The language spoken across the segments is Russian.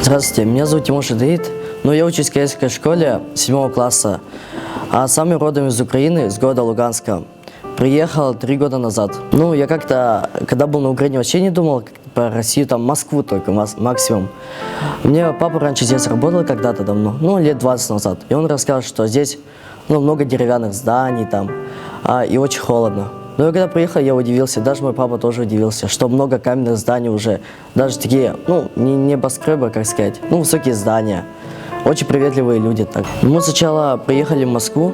Здравствуйте, меня зовут Тимур Шадаид, но я учусь в корейской школе 7 класса, а сам я родом из Украины, с города Луганска. Приехал 3 года назад. Я как-то, когда был на Украине, вообще не думал про Россию, там Москву только максимум. Мне папа раньше здесь работал когда-то давно, лет 20 назад, и он рассказал, что здесь много деревянных зданий там, и очень холодно. Но когда приехал, я удивился, даже мой папа тоже удивился, что много каменных зданий уже, даже такие, не небоскребы, как сказать, высокие здания. Очень приветливые люди так. Мы сначала приехали в Москву,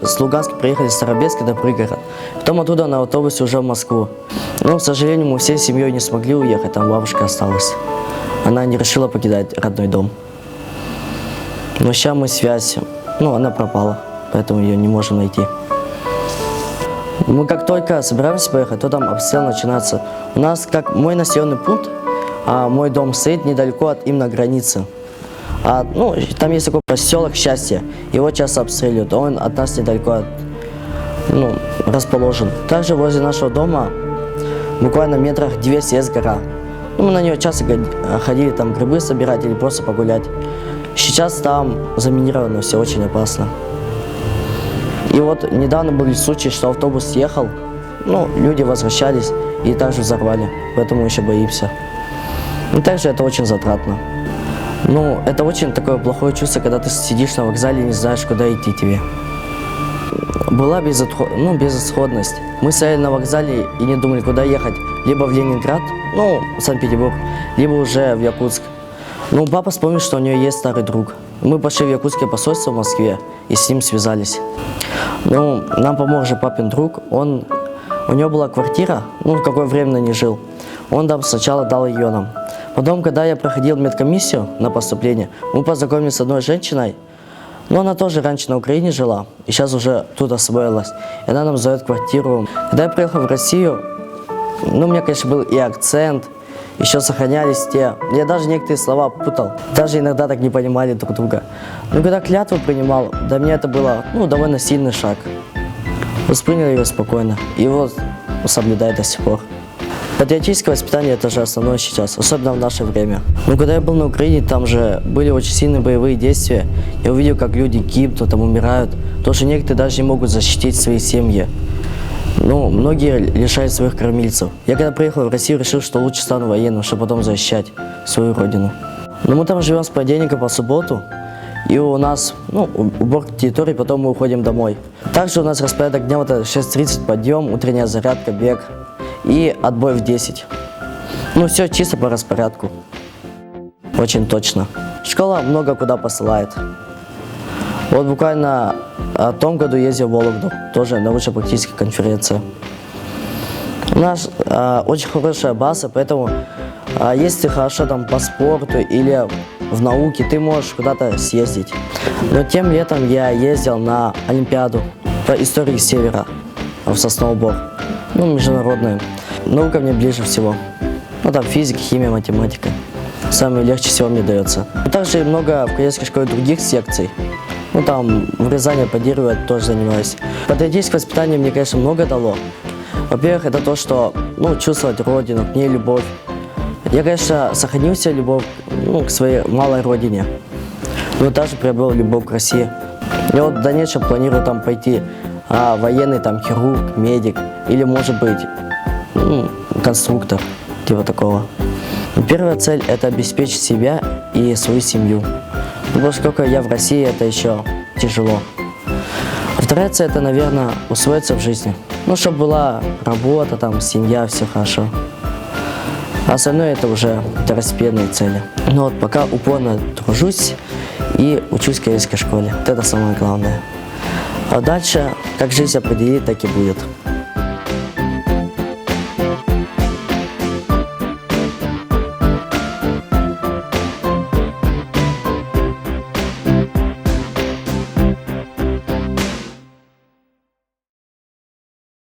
с Луганска приехали в Старобельск, это пригород. Потом оттуда на автобусе уже в Москву. К сожалению, мы всей семьей не смогли уехать, там бабушка осталась. Она не решила покидать родной дом. Но сейчас мы связь, она пропала, поэтому ее не можем найти. Мы как только собираемся поехать, то там обстрел начинается. У нас как мой населенный пункт, мой дом стоит недалеко от именно границы. Там есть такой поселок Счастье, его часто обстреливают, он от нас недалеко расположен. Также возле нашего дома, буквально метрах 200, есть гора. Мы на нее часто ходили там грибы собирать или просто погулять. Сейчас там заминировано, все очень опасно. И недавно были случаи, что автобус ехал, люди возвращались и также взорвали, поэтому еще боимся. И также это очень затратно. Это очень такое плохое чувство, когда ты сидишь на вокзале и не знаешь, куда идти тебе. Была безысходность. Мы стояли на вокзале и не думали, куда ехать. Либо в Ленинград, Санкт-Петербург, либо уже в Якутск. Папа вспомнил, что у нее есть старый друг. Мы пошли в якутское посольство в Москве и с ним связались. Нам помог же папин друг. У него была квартира, какое время не жил. Он там сначала дал ее нам. Потом, когда я проходил медкомиссию на поступление, мы познакомились с одной женщиной, но она тоже раньше на Украине жила, и сейчас уже тут освоилась. И она нам сдает квартиру. Когда я приехал в Россию, у меня, конечно, был и акцент, еще сохранялись те. Я даже некоторые слова путал, даже иногда так не понимали друг друга. Но когда клятву принимал, для меня это было довольно сильный шаг. Воспринял ее спокойно, и его соблюдаю до сих пор. Патриотическое воспитание – это же основное сейчас, особенно в наше время. Когда я был на Украине, там же были очень сильные боевые действия. Я увидел, как люди гибнут, там умирают, потому что некоторые даже не могут защитить свои семьи. Многие лишают своих кормильцев. Я когда приехал в Россию, решил, что лучше стану военным, чтобы потом защищать свою родину. Мы там живем с понедельника по субботу, и у нас уборка территории, потом мы уходим домой. Также у нас распорядок дня 6:30 подъем, утренняя зарядка, бег и отбой в 10. Все чисто по распорядку. Очень точно. Школа много куда посылает. Буквально в том году ездил в Вологду, тоже научно-практическая конференция. У нас очень хорошая база, поэтому если ты хорошо там по спорту или в науке, ты можешь куда-то съездить. Но тем летом я ездил на Олимпиаду по истории Севера в Сосновобор. Международная. Наука мне ближе всего. Там физика, химия, математика. Самое легче всего мне дается. Также много в корейской школе других секций. Там вырезание по дереву я тоже занимаюсь. Патриотическое воспитание мне, конечно, много дало. Во-первых, это то, что чувствовать родину, к ней любовь. Я, конечно, сохранил себе любовь к своей малой родине, но также приобрел любовь к России. Я в дальнейшем планирую там пойти военный, хирург, медик или, может быть, конструктор, типа такого. Первая цель – это обеспечить себя и свою семью. Поскольку я в России, это еще тяжело. А вторая цель – это, наверное, усвоиться в жизни. Чтобы была работа, семья, все хорошо. А остальное – это уже второстепенные цели. Пока упорно тружусь и учусь в корейской школе. Это самое главное. А дальше, как жизнь определит, так и будет.